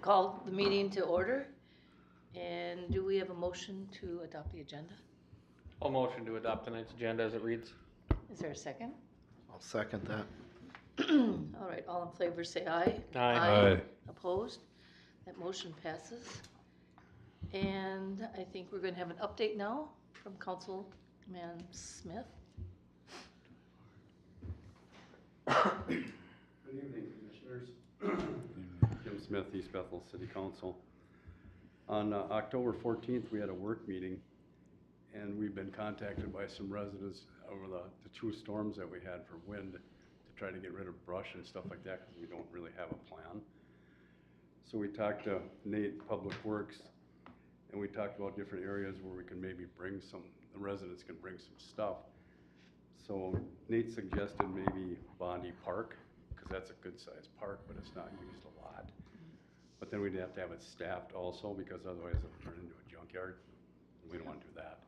call the meeting to order. And do we have a motion to adopt the agenda? I'll motion to adopt tonight's agenda as it reads. Is there a second? I'll second that. All right, all in favor say aye. Aye. Opposed? That motion passes. And I think we're going to have an update now from Councilman Smith. Good evening, Commissioners. Jim Smith, East Bethel City Council. On October 14th, we had a work meeting, and we've been contacted by some residents over the two storms that we had for wind to try to get rid of brush and stuff like that because we don't really have a plan. So we talked to Nate, Public Works, and we talked about different areas where we can maybe bring the residents can bring some stuff. So Nate suggested maybe Bondi Park, because that's a good sized park, but it's not used a lot. But then we'd have to have it staffed also, because otherwise it'll turn into a junkyard. And we don't want to do that.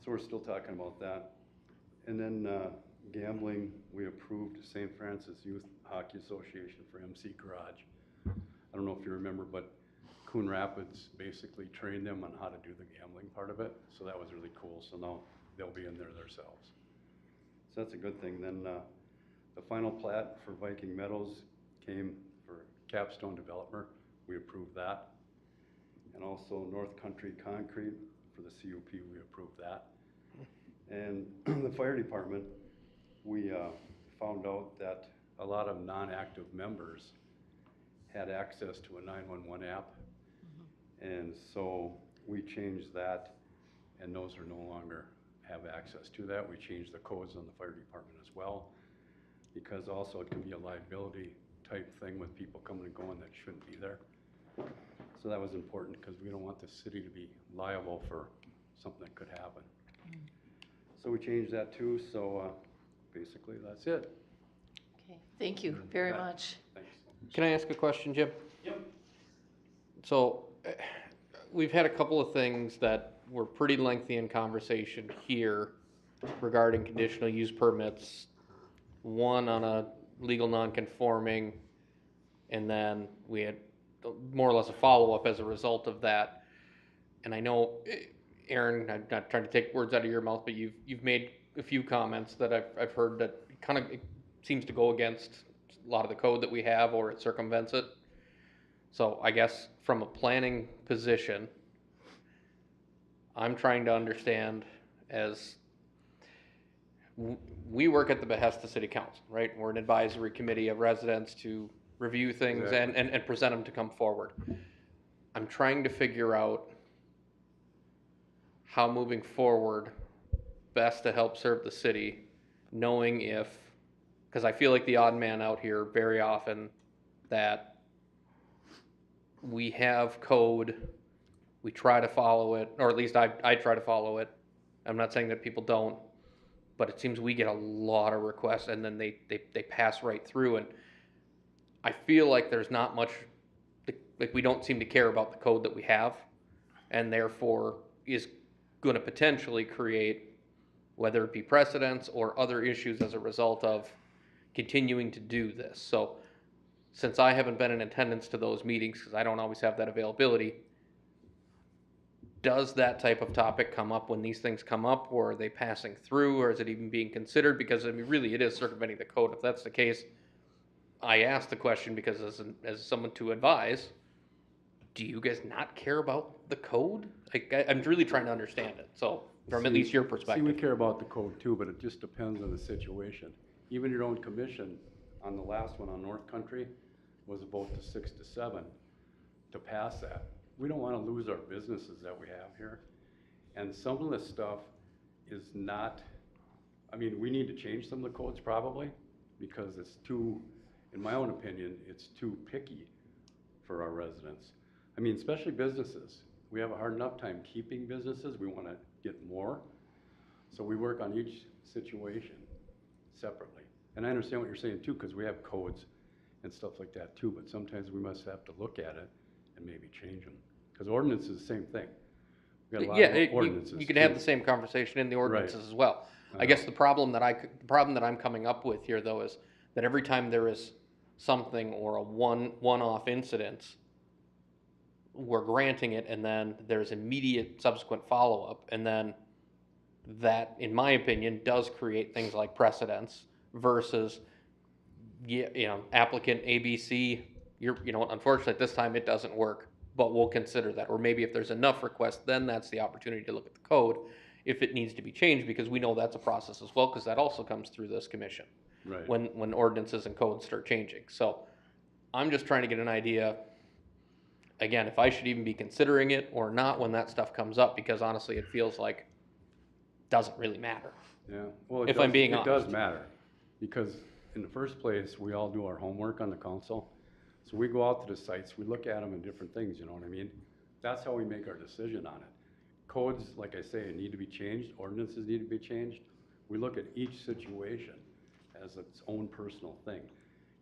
So we're still talking about that. And then gambling, we approved St. Francis Youth Hockey Association for MC Garage. I don't know if you remember, but Coon Rapids basically trained them on how to do the gambling part of it. So that was really cool. So now they'll be in there themselves. So that's a good thing. Then the final plat for Viking Meadows came for Capstone Developer. We approved that. And also North Country Concrete for the CUP, we approved that. And the fire department, we found out that a lot of non-active members had access to a 911 app. And so we changed that, and those are no longer have access to that. We changed the codes on the fire department as well, because also it can be a liability type thing with people coming and going that shouldn't be there. So that was important because we don't want the city to be liable for something that could happen. So we changed that too, so basically that's it. Okay, thank you very much. Thanks. Can I ask a question, Jim? Yep. So we've had a couple of things that were pretty lengthy in conversation here regarding conditional use permits. One on a legal non-conforming, and then we had more or less a follow-up as a result of that. And I know, Aaron, I'm not trying to take words out of your mouth, but you've made a few comments that I've heard that kind of seems to go against a lot of the code that we have, or it circumvents it. So I guess from a planning position, I'm trying to understand, as we work at the behest of City Council, right? We're an advisory committee of residents to review things. Exactly. and present them to come forward. I'm trying to figure out how moving forward best to help serve the city, knowing if, because I feel like the odd man out here very often, that we have code, we try to follow it, or at least I try to follow it. I'm not saying that people don't, but it seems we get a lot of requests and then they pass right through, and I feel like there's not much, like we don't seem to care about the code that we have, and therefore is going to potentially create, whether it be precedents or other issues as a result of continuing to do this. So since I haven't been in attendance to those meetings, because I don't always have that availability, does that type of topic come up when these things come up, or are they passing through, or is it even being considered? Because I mean, really, it is circumventing the code. If that's the case, I asked the question because as someone to advise, do you guys not care about the code? I'm really trying to understand it. So from at least your perspective. See, we care about the code too, but it just depends on the situation. Even your own commission on the last one on North Country was a vote to 6-7 to pass that. We don't want to lose our businesses that we have here. And some of this stuff is not, I mean, we need to change some of the codes probably, because it's too, in my own opinion, it's too picky for our residents. I mean, especially businesses. We have a hard enough time keeping businesses. We want to get more. So we work on each situation separately. And I understand what you're saying too, because we have codes and stuff like that too, but sometimes we must have to look at it and maybe change them. Because ordinance is the same thing. We got a lot of ordinances. You can have the same conversation in the ordinances right. as well. I guess the problem that I'm coming up with here though is that every time there is something or a one-off incident, we're granting it and then there's immediate subsequent follow-up, and then that, in my opinion, does create things like precedents versus, applicant ABC, unfortunately, this time it doesn't work, but we'll consider that. Or maybe if there's enough requests, then that's the opportunity to look at the code if it needs to be changed, because we know that's a process as well, because that also comes through this commission. Right. When ordinances and codes start changing. So I'm just trying to get an idea, again, if I should even be considering it or not when that stuff comes up, because honestly, it feels like it doesn't really matter. Yeah, well, If I'm being it does honest. matter, because in the first place, we all do our homework on the council. So we go out to the sites, we look at them and different things, you know what I mean? That's how we make our decision on it. Codes, like I say, need to be changed, ordinances need to be changed. We look at each situation as its own personal thing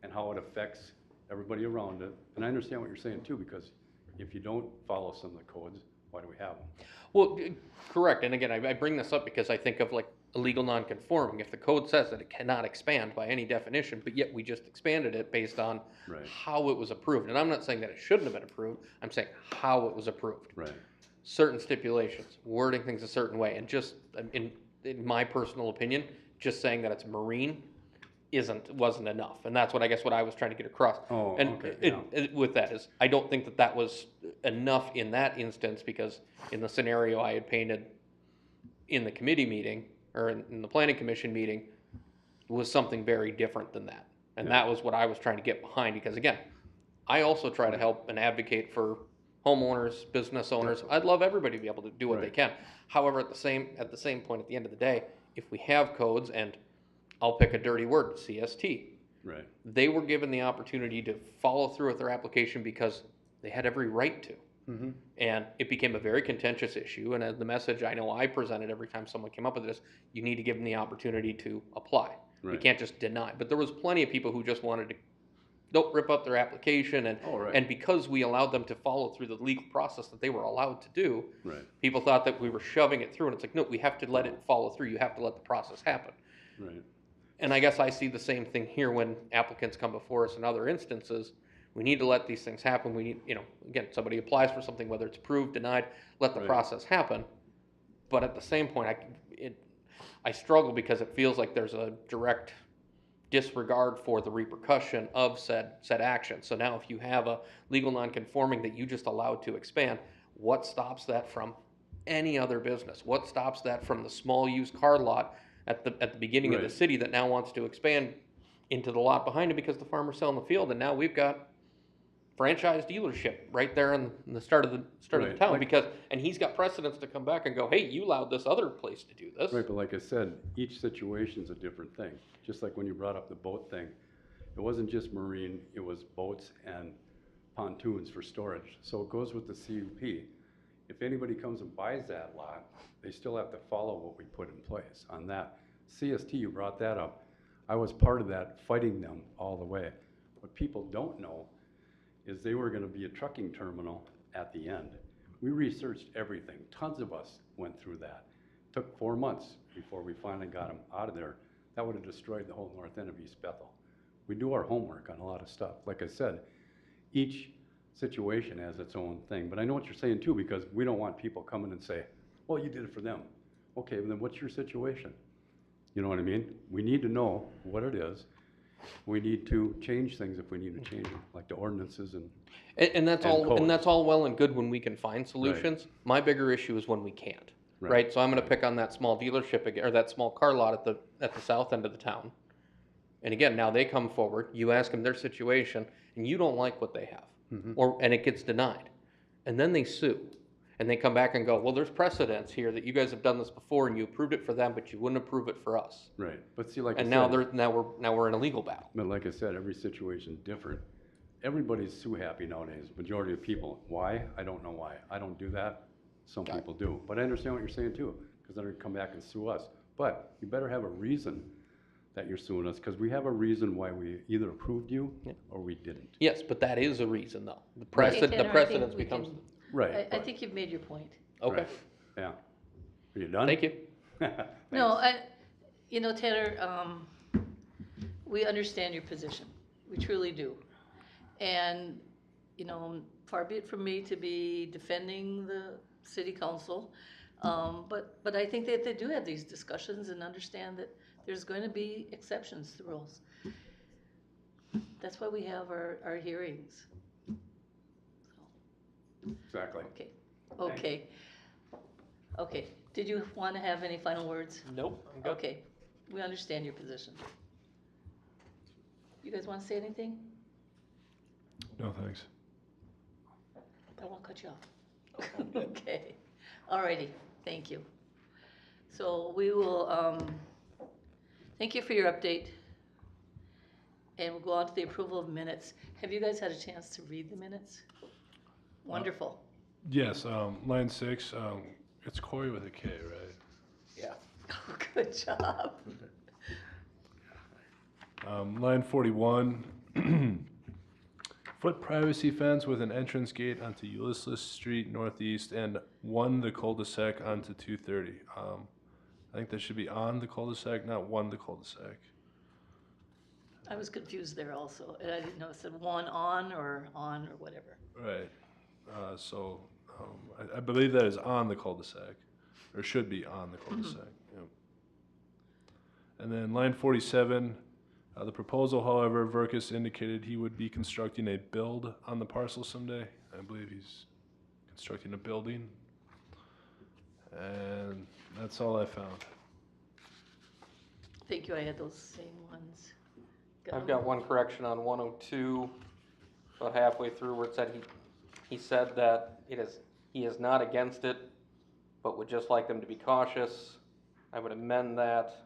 and how it affects everybody around it. And I understand what you're saying too, because if you don't follow some of the codes, why do we have them? Well, correct. And again, I bring this up because I think of like illegal non-conforming. If the code says that it cannot expand by any definition, but yet we just expanded it based on Right. how it was approved. And I'm not saying that it shouldn't have been approved. I'm saying how it was approved. Right. Certain stipulations, wording things a certain way, and just in my personal opinion, just saying that it's marine wasn't enough, and that's what I was trying to get across. Oh, and okay, with that is, I don't think that was enough in that instance, because in the scenario I had painted in the committee meeting or in the planning commission meeting was something very different than that, and that was what I was trying to get behind. Because again, I also try to help and advocate for homeowners, business owners. I'd love everybody to be able to do what they can. However, at the same point, at the end of the day, if we have codes, and I'll pick a dirty word, CST. Right. They were given the opportunity to follow through with their application because they had every right to. Mm-hmm. And it became a very contentious issue. And the message I know I presented every time someone came up with this, you need to give them the opportunity to apply. Right. You can't just deny. But there was plenty of people who just wanted to rip up their application, and because we allowed them to follow through the legal process that they were allowed to do, Right. people thought that we were shoving it through, and it's like, no, we have to let it follow through. You have to let the process happen. Right. And I guess I see the same thing here when applicants come before us in other instances. We need to let these things happen. We need, again, somebody applies for something, whether it's approved, denied, let the Right. process happen. But at the same point, I struggle because it feels like there's a direct disregard for the repercussion of said action. So now if you have a legal non-conforming that you just allowed to expand, what stops that from any other business? What stops that from the small used car lot at the beginning of the Right. city that now wants to expand into the lot behind it because the farmer's selling the field, and now we've got franchise dealership right there in the start of the Right. town, Like- and he's got precedence to come back and go, hey, you allowed this other place to do this. Right, but like I said, each situation's a different thing. Just like when you brought up the boat thing, it wasn't just marine, it was boats and pontoons for storage. So it goes with the CUP. If anybody comes and buys that lot, they still have to follow what we put in place on that. CST, you brought that up. I was part of that, fighting them all the way. What people don't know is they were gonna be a trucking terminal at the end. We researched everything. Tons of us went through that. Took 4 months before we finally got them out of there. That would have destroyed the whole north end of East Bethel. We do our homework on a lot of stuff. Like I said, each situation has its own thing. But I know what you're saying too, because we don't want people coming and say, well, you did it for them. Okay, then what's your situation? You know what I mean? We need to know what it is. We need to change things if we need to change them, like the ordinances and And that's And all, codes. and that's all well and good when we can find solutions. My bigger issue is when we can't, Right. right? So I'm gonna pick on that small dealership again, or that small car lot at the south end of the town. And again, now they come forward, you ask them their situation, and you don't like what they have, and it gets denied. And then they sue, and they come back and go, well, there's precedence here that you guys have done this before, and you approved it for them, but you wouldn't approve it for us. right. But see, like I And said, now we're in a legal battle. but like I said, every situation's different. Everybody's sue happy nowadays, majority of people. Why? I don't know why. I don't do that. Some Got it. people do. But I understand what you're saying too, because they're gonna come back and sue us. But you better have a reason that you're suing us, because we have a reason why we either approved you or we didn't. Yes, but that is a reason though. The Okay, Tanner, I think precedence we becomes, can- Right. I right, think you've made your point. okay, right. Yeah. Are you done? thank you. No, Taylor, we understand your position. We truly do. And, far be it from me to be defending the city council, but I think that they do have these discussions and understand that there's going to be exceptions to rules. That's why we have our hearings. Exactly. Okay. Okay, did you want to have any final words? Nope, I'm good. Okay, we understand your position. You guys want to say anything? No, thanks. I won't cut you off. Okay, alrighty, thank you. So we will, thank you for your update. And we'll go on to the approval of minutes. Have you guys had a chance to read the minutes? Wonderful. Yes, line 6, it's Corey with a K, right? Yeah. Oh, good job. Line 41, foot privacy fence with an entrance gate onto Ulysses Street Northeast and the cul-de-sac onto 230. I think that should be on the cul-de-sac, not the cul-de-sac. I was confused there also, and I didn't know if it said one on or whatever. Right. I believe that is on the cul-de-sac, or should be on the cul-de-sac. Yep. And then line 47, the proposal, however, Verkus indicated he would be constructing a build on the parcel someday. I believe he's constructing a building. And that's all I found. Thank you, I had those same ones. I've got one correction on 102, about halfway through, where it said he said that he is not against it, but would just like them to be cautious. I would amend that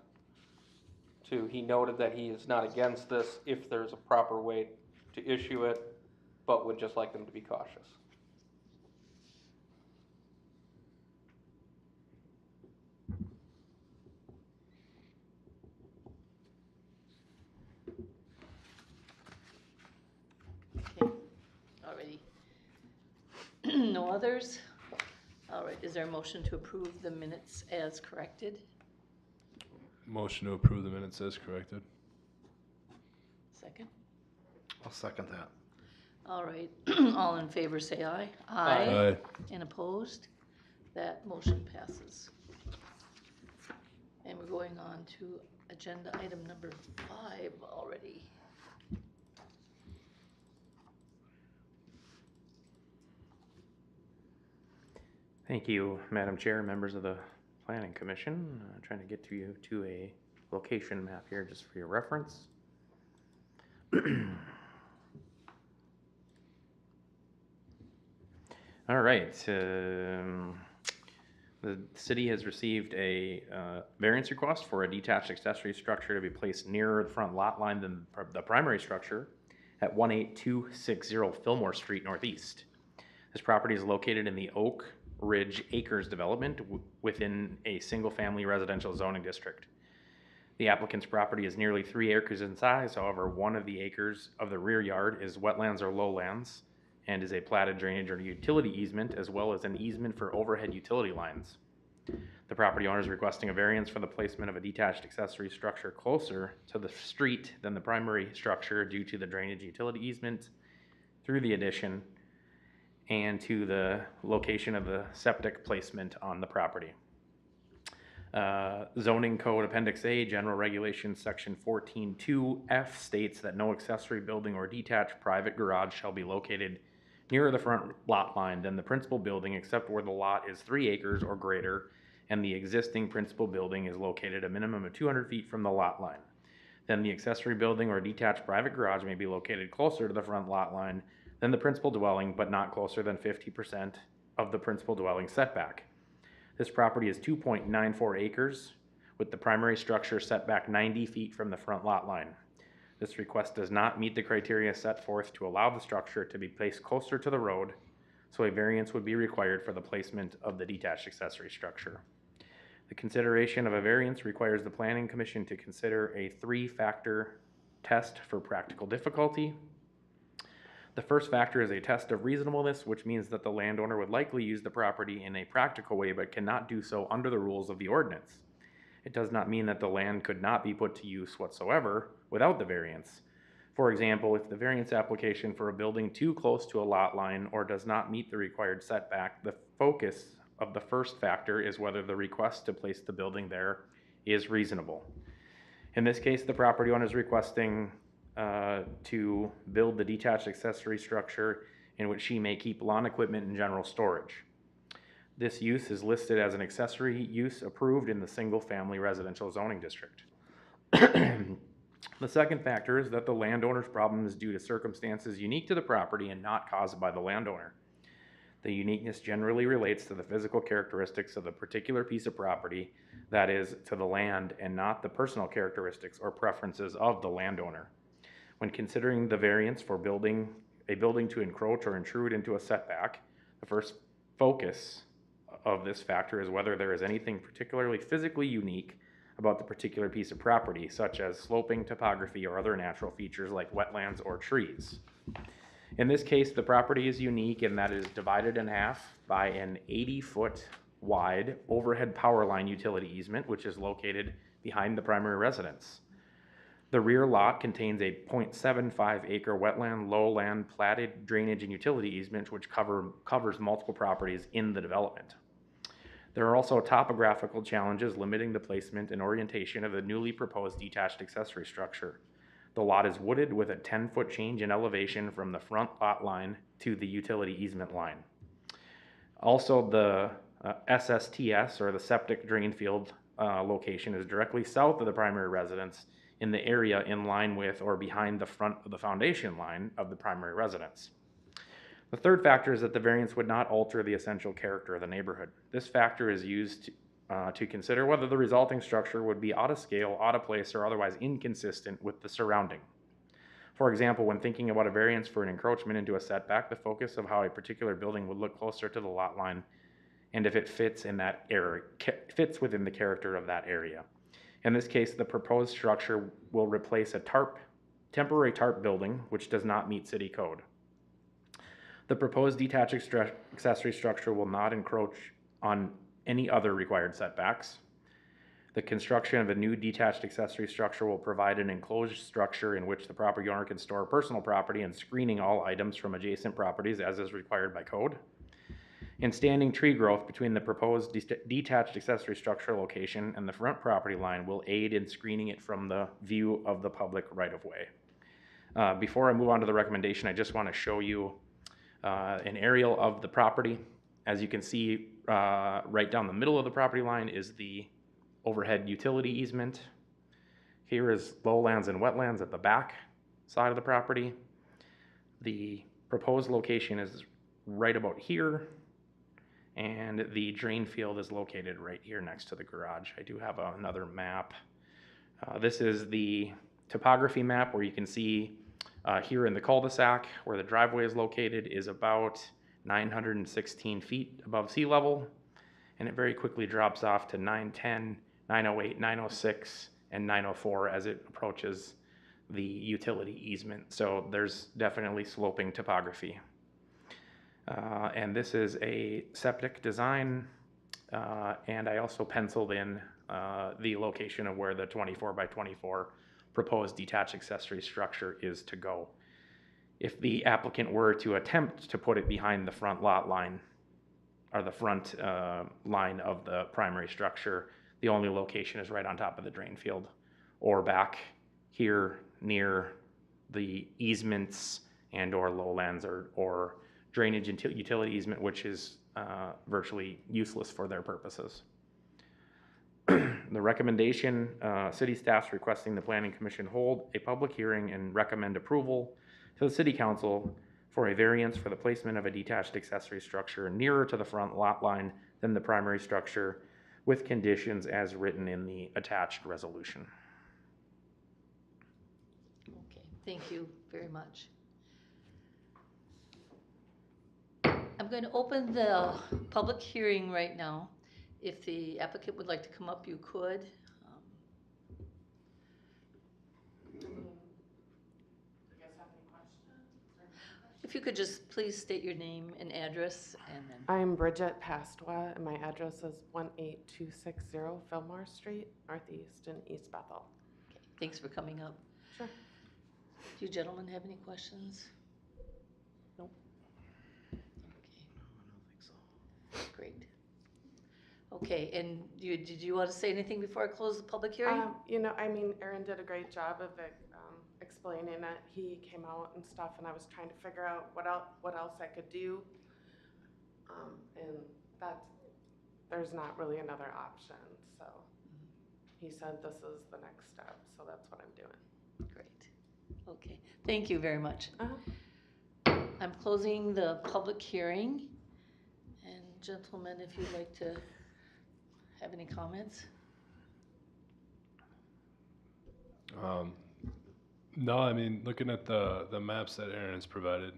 to, he noted that he is not against this if there's a proper way to issue it, but would just like them to be cautious. Okay, alrighty. No others? All right, is there a motion to approve the minutes as corrected? Motion to approve the minutes as corrected. Second? I'll second that. All right, all in favor say aye. Aye. And opposed? That motion passes. And we're going on to agenda item number 5 already. Thank you, Madam Chair, members of the Planning Commission. Trying to get to you to a location map here just for your reference. All right, the city has received a variance request for a detached accessory structure to be placed nearer the front lot line than the primary structure at 18260 Fillmore Street Northeast. This property is located in the Oak Ridge Acres development within a single-family residential zoning district. The applicant's property is nearly 3 acres in size. However, 1 of the acres of the rear yard is wetlands or lowlands and is a platted drainage or utility easement, as well as an easement for overhead utility lines. The property owner is requesting a variance for the placement of a detached accessory structure closer to the street than the primary structure due to the drainage utility easement through the addition and to the location of the septic placement on the property. Zoning Code Appendix A, General Regulations, Section 14.2F states that no accessory building or detached private garage shall be located nearer the front lot line than the principal building except where the lot is 3 acres or greater and the existing principal building is located a minimum of 200 feet from the lot line. Then the accessory building or detached private garage may be located closer to the front lot line than the principal dwelling, but not closer than 50% of the principal dwelling setback. This property is 2.94 acres, with the primary structure set back 90 feet from the front lot line. This request does not meet the criteria set forth to allow the structure to be placed closer to the road, so a variance would be required for the placement of the detached accessory structure. The consideration of a variance requires the Planning Commission to consider a 3-factor test for practical difficulty. The first factor is a test of reasonableness, which means that the landowner would likely use the property in a practical way but cannot do so under the rules of the ordinance. It does not mean that the land could not be put to use whatsoever without the variance. For example, if the variance application for a building too close to a lot line or does not meet the required setback, the focus of the first factor is whether the request to place the building there is reasonable. In this case, the property owner is requesting to build the detached accessory structure in which she may keep lawn equipment and general storage. This use is listed as an accessory use approved in the single-family residential zoning district. The second factor is that the landowner's problem is due to circumstances unique to the property and not caused by the landowner. The uniqueness generally relates to the physical characteristics of the particular piece of property, that is, to the land, and not the personal characteristics or preferences of the landowner. When considering the variance for a building to encroach or intrude into a setback, the first focus of this factor is whether there is anything particularly physically unique about the particular piece of property, such as sloping topography or other natural features like wetlands or trees. In this case, the property is unique in that it is divided in half by an 80-foot wide overhead power line utility easement, which is located behind the primary residence. The rear lot contains a 0.75 acre wetland, lowland, platted drainage and utility easement, which covers multiple properties in the development. There are also topographical challenges limiting the placement and orientation of the newly proposed detached accessory structure. The lot is wooded with a 10-foot change in elevation from the front lot line to the utility easement line. Also, the SSTS, or the septic drain field location, is directly south of the primary residence in the area in line with or behind the front of the foundation line of the primary residence. The third factor is that the variance would not alter the essential character of the neighborhood. This factor is used to consider whether the resulting structure would be out of scale, out of place, or otherwise inconsistent with the surrounding. For example, when thinking about a variance for an encroachment into a setback, the focus of how a particular building would look closer to the lot line and if it fits in that area, fits within the character of that area. In this case, the proposed structure will replace a temporary tarp building, which does not meet city code. The proposed detached accessory structure will not encroach on any other required setbacks. The construction of a new detached accessory structure will provide an enclosed structure in which the property owner can store personal property and screening all items from adjacent properties as is required by code. And standing tree growth between the proposed detached accessory structure location and the front property line will aid in screening it from the view of the public right-of-way. Before I move on to the recommendation, I just want to show you an aerial of the property. As you can see, right down the middle of the property line is the overhead utility easement. Here is lowlands and wetlands at the back side of the property. The proposed location is right about here, and the drain field is located right here next to the garage. I do have another map. This is the topography map where you can see here in the cul-de-sac where the driveway is located is about 916 feet above sea level, and it very quickly drops off to 910, 908, 906, and 904 as it approaches the utility easement. So there's definitely sloping topography. And this is a septic design, and I also penciled in the location of where the 24 by 24 proposed detached accessory structure is to go. If the applicant were to attempt to put it behind the front lot line, or the front line of the primary structure, the only location is right on top of the drain field, or back here near the easements and or lowlands or drainage and utility easement, which is virtually useless for their purposes. The recommendation, city staff's requesting the planning commission hold a public hearing and recommend approval to the city council for a variance for the placement of a detached accessory structure nearer to the front lot line than the primary structure, with conditions as written in the attached resolution. Okay, thank you very much. I'm going to open the public hearing right now. If the applicant would like to come up, you could. If you could just please state your name and address, and then. I'm Bridget Pastois, and my address is 18260 Fillmore Street, Northeast in East Bethel. Okay, thanks for coming up. Sure. Do you gentlemen have any questions? Nope. Okay. Great. Okay, and did you want to say anything before I close the public hearing? You know, I mean, Aaron did a great job of explaining it. He came out and stuff, and I was trying to figure out what else I could do. And there's not really another option, so he said this is the next step, so that's what I'm doing. Great. Okay, thank you very much. Uh-huh. I'm closing the public hearing. And gentlemen, if you'd like to have any comments? No, I mean, looking at the maps that Aaron's provided,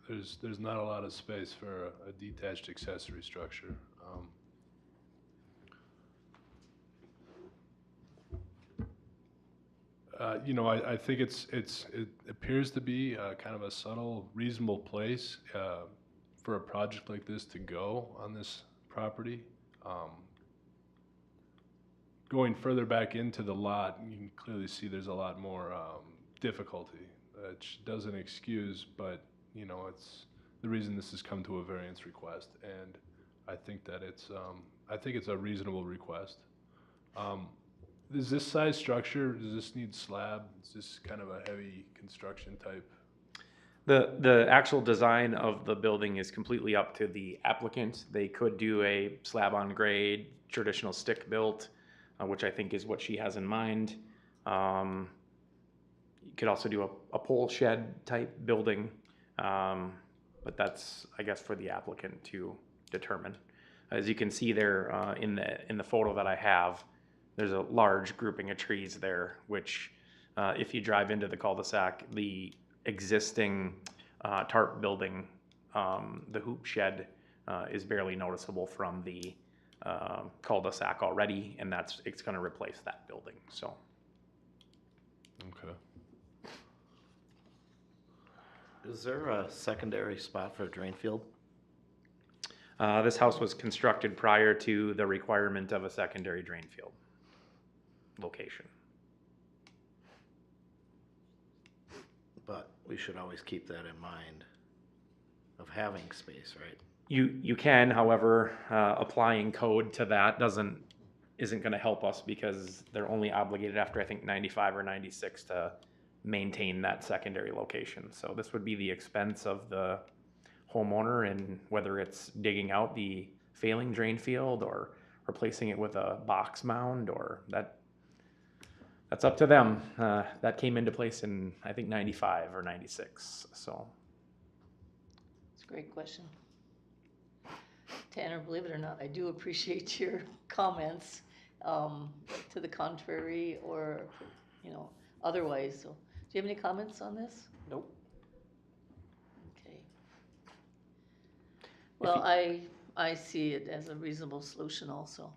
there's not a lot of space for a detached accessory structure. You know, I think it appears to be kind of a subtle, reasonable place for a project like this to go on this property. Going further back into the lot, you can clearly see there's a lot more difficulty, which doesn't excuse, but you know, it's the reason this has come to a variance request, and I think that it's a reasonable request. Is this size structure, does this need slab? Is this kind of a heavy construction type? The actual design of the building is completely up to the applicant. They could do a slab on grade, traditional stick built, which I think is what she has in mind. You could also do a pole shed type building, but that's, I guess, for the applicant to determine. As you can see there in the photo that I have, there's a large grouping of trees there, which if you drive into the cul-de-sac, the existing tarp building, the hoop shed is barely noticeable from the cul-de-sac already, and it's going to replace that building. So, Okay. Is there a secondary spot for a drain field? this house was constructed prior to the requirement of a secondary drain field location. But we should always keep that in mind of having space, right? You can, however, applying code to that isn't going to help us because they're only obligated after I think 95 or 96 to maintain that secondary location. So this would be the expense of the homeowner, and whether it's digging out the failing drain field or replacing it with a box mound, or that's up to them. That came into place in I think 95 or 96. So It's a great question. Tanner, believe it or not, I do appreciate your comments to the contrary or, otherwise. So, do you have any comments on this? Nope. Okay. Well, I see it as a reasonable solution also.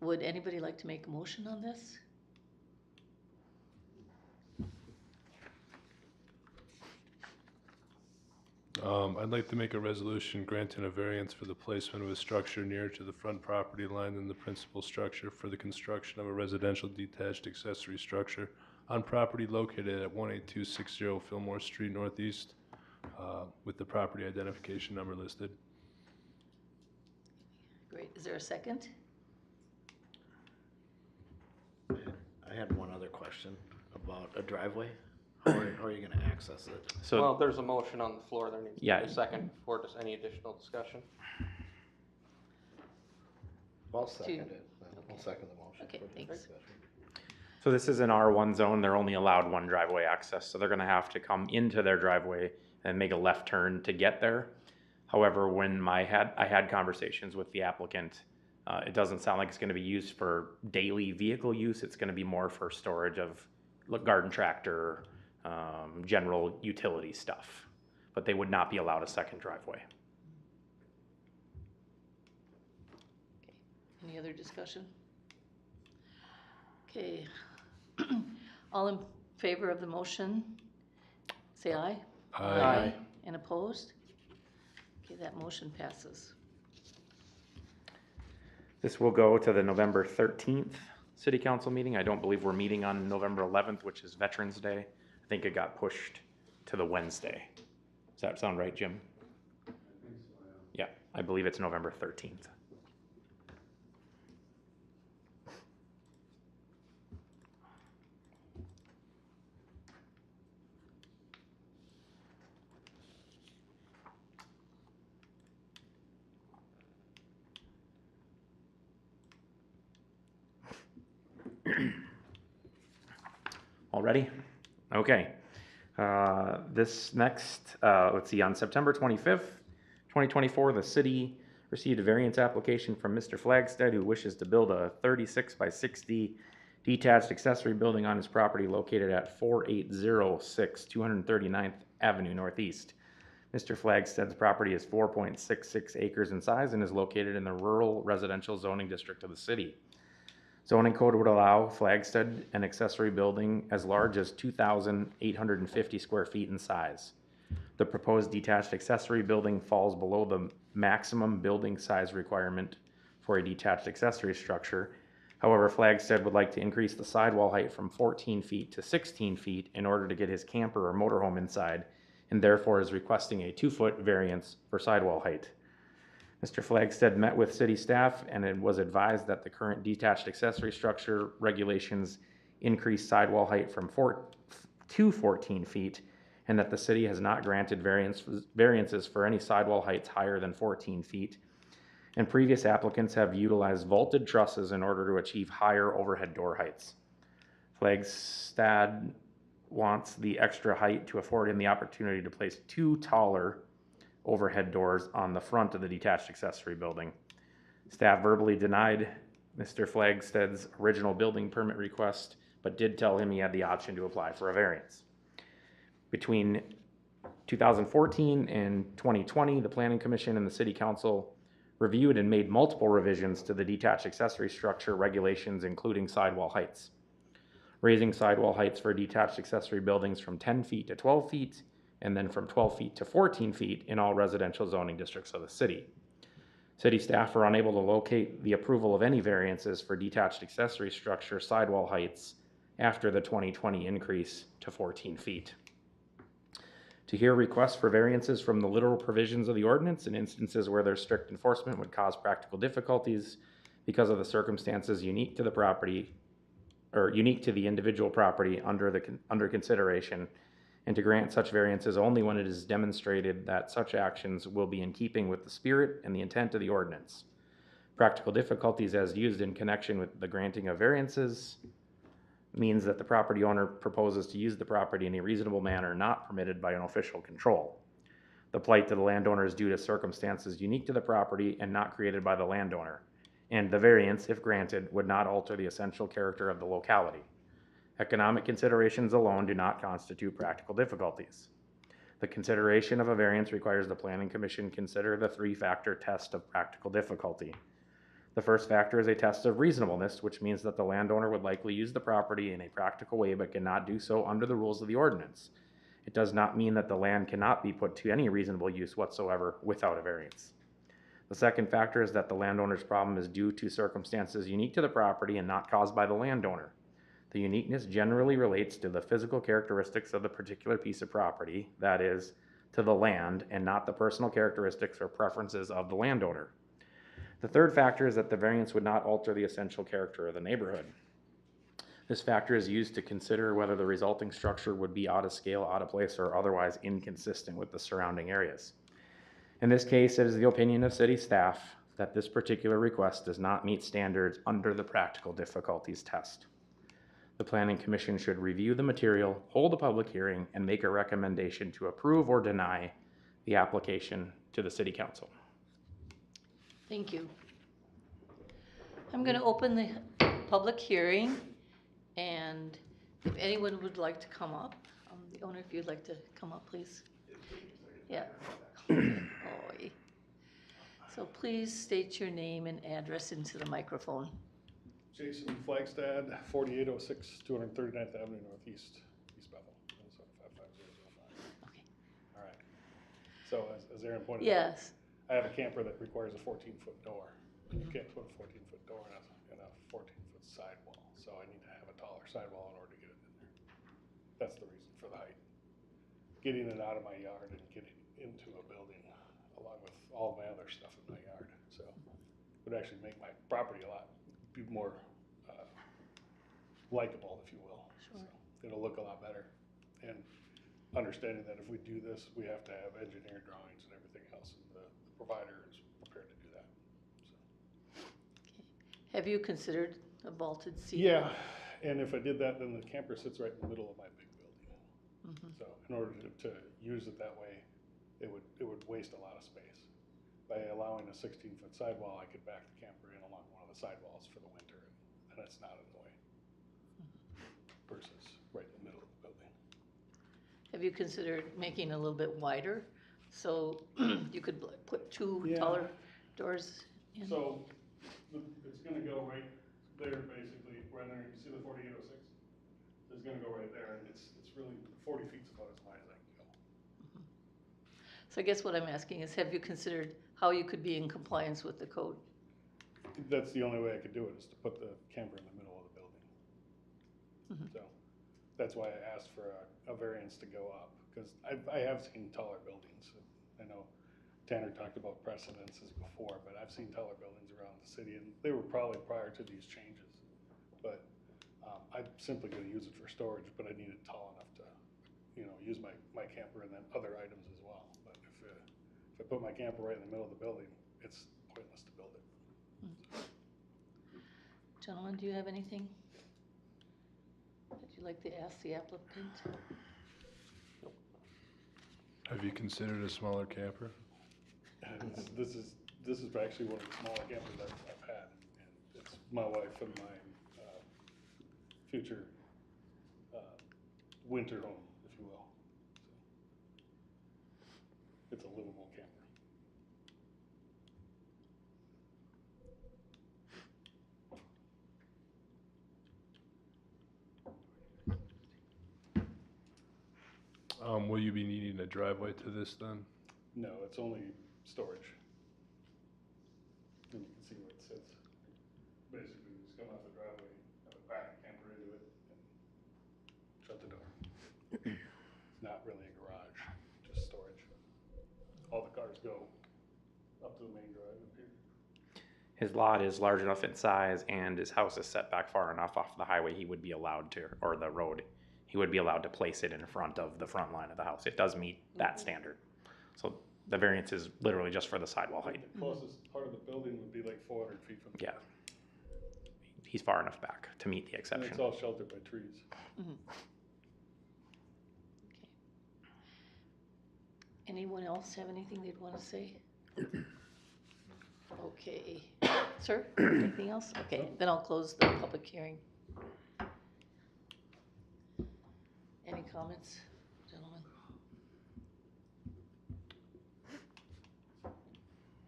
Would anybody like to make a motion on this? I'd like to make a resolution granting a variance for the placement of a structure nearer to the front property line than the principal structure for the construction of a residential detached accessory structure on property located at 18260 Fillmore Street Northeast, with the property identification number listed. Great. Is there a second? I had one other question about a driveway. How are you gonna access it? so Well, there's a motion on the floor. There needs to be Yeah. a second before just any additional discussion. I'll second it. Okay. I'll second the motion. Okay, for thanks. discussion. So this is an R1 zone, they're only allowed one driveway access, so they're gonna have to come into their driveway and make a left turn to get there. However, when I had conversations with the applicant, it doesn't sound like it's gonna be used for daily vehicle use, it's gonna be more for storage of garden tractor, general utility stuff. But they would not be allowed a second driveway. Any other discussion? Okay. All in favor of the motion, say aye. Aye. And opposed? Okay, that motion passes. This will go to the November 13th city council meeting. I don't believe we're meeting on November 11th, which is Veterans Day. I think it got pushed to the Wednesday. Does that sound right, Jim? I think so, yeah. Yeah, I believe it's November 13th. All ready? Okay. This next, let's see, on September 25th, 2024, the city received a variance application from Mr. Flagstead, who wishes to build a 36 by 60 detached accessory building on his property located at 4806 239th Avenue Northeast. Mr. Flagstead's property is 4.66 acres in size and is located in the rural residential zoning district of the city. Zoning code would allow Flagstead an accessory building as large as 2,850 square feet in size. The proposed detached accessory building falls below the maximum building size requirement for a detached accessory structure. However, Flagstead would like to increase the sidewall height from 14 feet to 16 feet in order to get his camper or motorhome inside, and therefore is requesting a 2-foot variance for sidewall height. Mr. Flagstead met with city staff and it was advised that the current detached accessory structure regulations increase sidewall height from 4 to 14 feet, and that the city has not granted variances for any sidewall heights higher than 14 feet. And previous applicants have utilized vaulted trusses in order to achieve higher overhead door heights. Flagstead wants the extra height to afford him the opportunity to place 2 taller overhead doors on the front of the detached accessory building. Staff verbally denied Mr. Flagstead's original building permit request, but did tell him he had the option to apply for a variance. Between 2014 and 2020, the Planning Commission and the City Council reviewed and made multiple revisions to the detached accessory structure regulations, including sidewall heights. Raising sidewall heights for detached accessory buildings from 10 feet to 12 feet, and then from 12 feet to 14 feet in all residential zoning districts of the city. City staff are unable to locate the approval of any variances for detached accessory structure sidewall heights after the 2020 increase to 14 feet. To hear requests for variances from the literal provisions of the ordinance in instances where their strict enforcement would cause practical difficulties because of the circumstances unique to the property, or unique to the individual property under consideration, and to grant such variances only when it is demonstrated that such actions will be in keeping with the spirit and the intent of the ordinance. Practical difficulties as used in connection with the granting of variances means that the property owner proposes to use the property in a reasonable manner not permitted by an official control. The plight to the landowner is due to circumstances unique to the property and not created by the landowner, and the variance, if granted, would not alter the essential character of the locality. Economic considerations alone do not constitute practical difficulties. The consideration of a variance requires the Planning Commission consider the 3-factor test of practical difficulty. The first factor is a test of reasonableness, which means that the landowner would likely use the property in a practical way but cannot do so under the rules of the ordinance. It does not mean that the land cannot be put to any reasonable use whatsoever without a variance. The second factor is that the landowner's problem is due to circumstances unique to the property and not caused by the landowner. The uniqueness generally relates to the physical characteristics of the particular piece of property, that is, to the land, and not the personal characteristics or preferences of the landowner. The third factor is that the variance would not alter the essential character of the neighborhood. This factor is used to consider whether the resulting structure would be out of scale, out of place, or otherwise inconsistent with the surrounding areas. In this case, it is the opinion of city staff that this particular request does not meet standards under the practical difficulties test. The Planning Commission should review the material, hold a public hearing, and make a recommendation to approve or deny the application to the City Council. Thank you. I'm going to open the public hearing, and if anyone would like to come up, the owner, if you'd like to come up, please. Yeah. Okay. So please state your name and address into the microphone. Jason Flagstad, 4806 239th Avenue Northeast, East Bethel, Minnesota 55005. Okay. All right. So as Aaron pointed out, Yes. I have a camper that requires a 14-foot door. You can't put a 14-foot door in a 14-foot sidewall, so I need to have a taller sidewall in order to get it in there. That's the reason for the height. Getting it out of my yard and getting into a building along with all my other stuff in my yard, so would actually make my property a lot, be more likable, if you will. Sure. So it'll look a lot better. And understanding that if we do this, we have to have engineered drawings and everything else, and the provider is prepared to do that. So. Have you considered a vaulted seat? Yeah, and if I did that, then the camper sits right in the middle of my big building. Mhm. So in order to use it that way, it would waste a lot of space. By allowing a 16-foot sidewall, I could back the camper in along one of the sidewalls for the winter, and it's not in the way. Versus right in the middle of the building. Have you considered making it a little bit wider, so you could put two Yeah. taller doors in? So it's gonna go right there, basically, right there. You see the 4806? It's gonna go right there, and it's really 40 feet's about as high as I can go. So I guess what I'm asking is, have you considered how you could be in compliance with the code? That's the only way I could do it, is to put the camper in the middle of the building. Mhm. So that's why I asked for a variance to go up, because I have seen taller buildings. I know Tanner talked about precedences before, but I've seen taller buildings around the city, and they were probably prior to these changes. But I'm simply gonna use it for storage, but I need it tall enough to, use my camper and then other items as well. But if I put my camper right in the middle of the building, it's pointless to build it. Gentlemen, do you have anything that you'd like to ask the applicant? Have you considered a smaller camper? And this is actually one of the smaller campers I've had, and it's my wife and my future winter home, if you will. So it's a livable camper. Will you be needing a driveway to this then? No, it's only storage. And you can see where it sits. Basically, just come off the driveway, have a back camper into it, and shut the door. It's not really a garage, just storage. All the cars go up to the main drive up here. His lot is large enough in size and his house is set back far enough off the highway, he would be allowed to, or the road, he would be allowed to place it in front of the front line of the house. It does meet that standard. So the variance is literally just for the sidewall height. The closest part of the building would be like 400 feet from the Yeah. He's far enough back to meet the And exception. it's all sheltered by trees. Mhm. Okay. Anyone else have anything they'd want to say? Okay. Sir, anything else? Okay, then I'll close the public hearing. Any comments, gentlemen?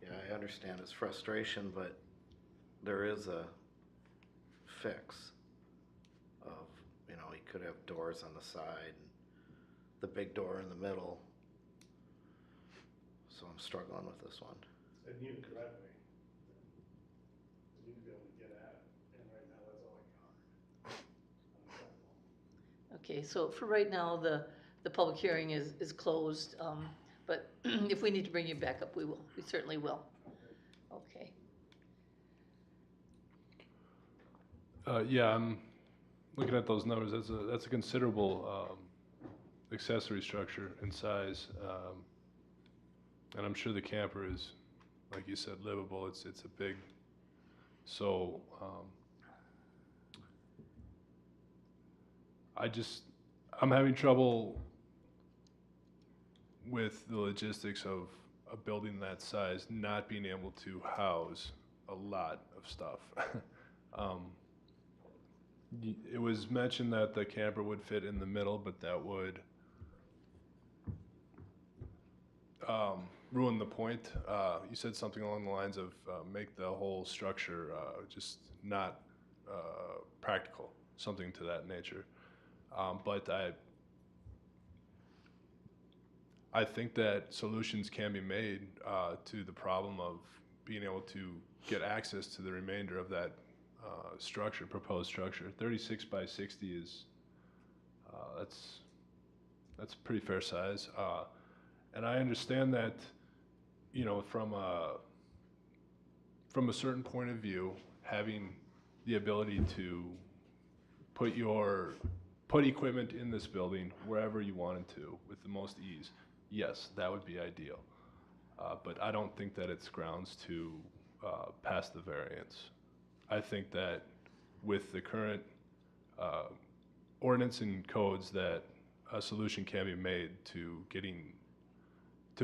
Yeah, I understand his frustration, but there is a fix of, he could have doors on the side, and the big door in the middle. So I'm struggling with this one. They need a driveway. They need to be able to get at it, and right now that's all I got. On the sidewalk. Okay, so for right now, the public hearing is closed, but if we need to bring you back up, we will, we certainly will. Okay. Yeah, I'm looking at those numbers. That's a considerable accessory structure in size, and I'm sure the camper is, like you said, livable. It's a big. So I'm having trouble with the logistics of a building that size not being able to house a lot of stuff. It was mentioned that the camper would fit in the middle, but that would ruin the point. You said something along the lines of make the whole structure just not practical, something to that nature. But I think that solutions can be made to the problem of being able to get access to the remainder of that structure, proposed structure. 36 by 60 is, that's a pretty fair size. And I understand that, you know, from a certain point of view, having the ability to put equipment in this building wherever you wanted to with the most ease, yes, that would be ideal. But I don't think that it's grounds to pass the variance. I think that with the current ordinance and codes, that a solution can be made to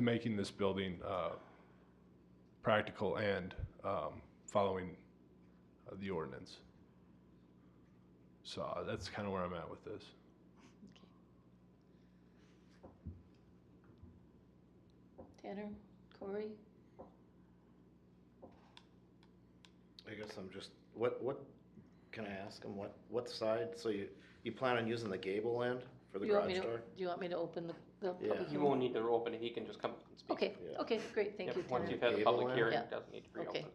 making this building practical and following the ordinance. So that's kind of where I'm at with this. Tanner, Corey? I guess I'm just, what, can I ask him, what side, so you plan on using the gable end for the Do you want me garage to, door? do you want me to open the Yeah. public You hearing? won't need to open it, he can just come and speak. Okay, Yeah. okay, great, thank Yep, you, once Tanner. you've had the Gable public end? hearing, Yeah. it doesn't need to reopen. Okay.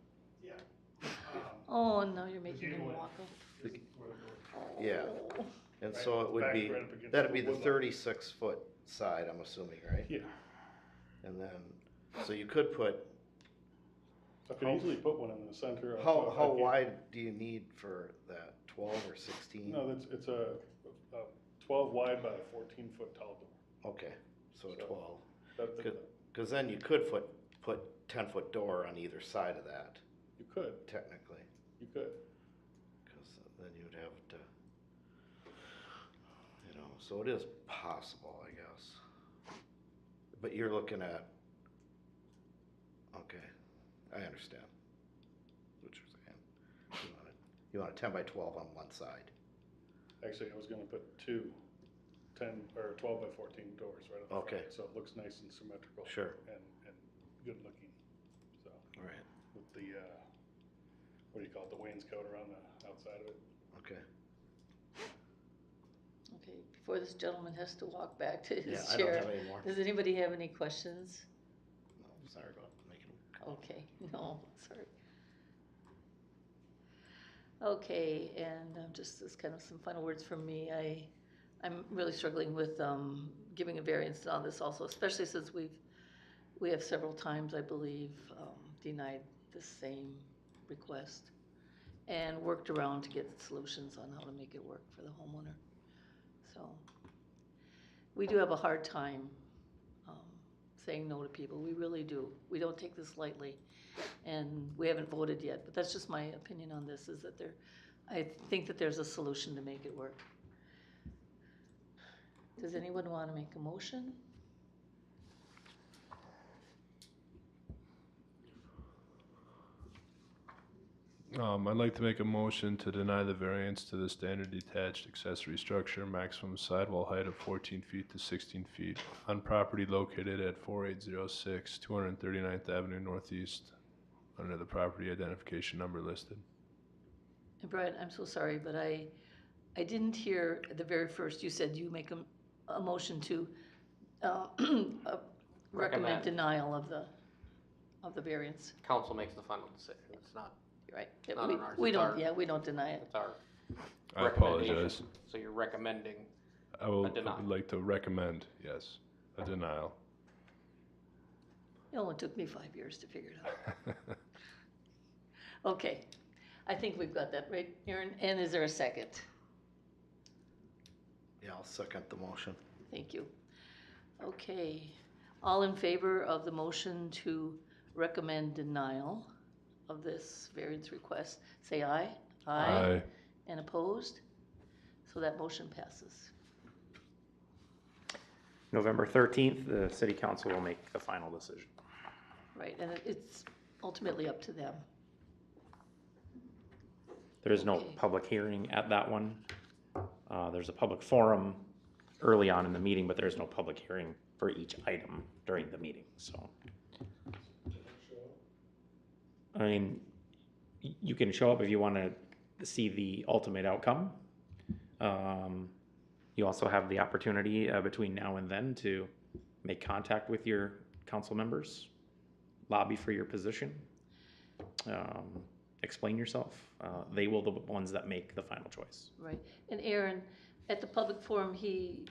Oh, now you're making him walk up. Yeah, and so it would Back be, right up against that'd be the woodline. 36-foot side, I'm assuming, right? Yeah, And then, so you could put, I could easily put one in the center. how wide do you need for that, 12 or 16? No, it's a 12 wide by a 14-foot tall door. Okay, so So- 12, That, because then you could put 10-foot door on either side of that, you could, technically, you could. because then you'd have to, you know, so it is possible, I guess. But you're looking at, okay, I understand what you're saying. You want a 10 by 12 on one side. Actually, I was gonna put two 10 or 12 by 14 doors right up Okay. front, so it looks nice and symmetrical. Sure. And good looking, so, Right. with the, what do you call it, the wainscot around the outside of it. Okay. Okay, before this gentleman has to walk back to Yeah, his I don't chair, have any more. does anybody have any questions? No, sorry about making them. Okay, no, sorry. Okay, and just as kind of some final words from me, I'm really struggling with giving a variance on this also, especially since we have several times, I believe, denied the same request and worked around to get solutions on how to make it work for the homeowner. So we do have a hard time saying no to people. We really do. We don't take this lightly. And we haven't voted yet, but that's just my opinion on this, is that I think that there's a solution to make it work. Does anyone want to make a motion? I'd like to make a motion to deny the variance to the standard detached accessory structure, maximum sidewall height of 14 feet to 16 feet on property located at 4806 239th Avenue Northeast under the property identification number listed. And Brian, I'm so sorry, but I didn't hear the very first, you said you make a motion to recommend Recommend. denial of the variance. Council makes the final decision, it's not, You're right. Not on ours, We it's don't, our- yeah, we don't deny it. it's our I recommendation. apologize. So you're recommending, I will A denial. like to recommend, yes, a denial. It only took me 5 years to figure it out. Okay, I think we've got that right, Aaron, and is there a second? Yeah, I'll second the motion. Thank you. Okay, all in favor of the motion to recommend denial of this variance request, say aye. Aye. And opposed? So that motion passes. November 13th, the city council will make the final decision. Right, and it's ultimately up to them. There is no Okay. public hearing at that one. There's a public forum early on in the meeting, but there's no public hearing for each item during the meeting, so. I mean, you can show up if you want to see the ultimate outcome. You also have the opportunity between now and then to make contact with your council members, lobby for your position, explain yourself. They will the ones that make the final choice. Right, and Aaron, at the public forum, he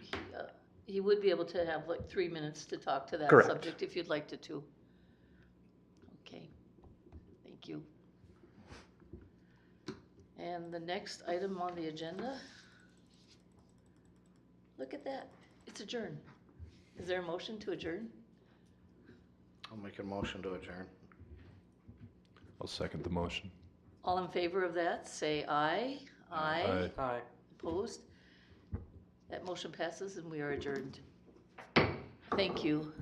would be able to have like 3 minutes to talk to that Correct. subject if you'd like to too. Okay, thank you. And the next item on the agenda, look at that, it's adjourn. Is there a motion to adjourn? I'll make a motion to adjourn. I'll second the motion. All in favor of that, say aye. Aye. Aye. Opposed? That motion passes and we are adjourned. Thank you.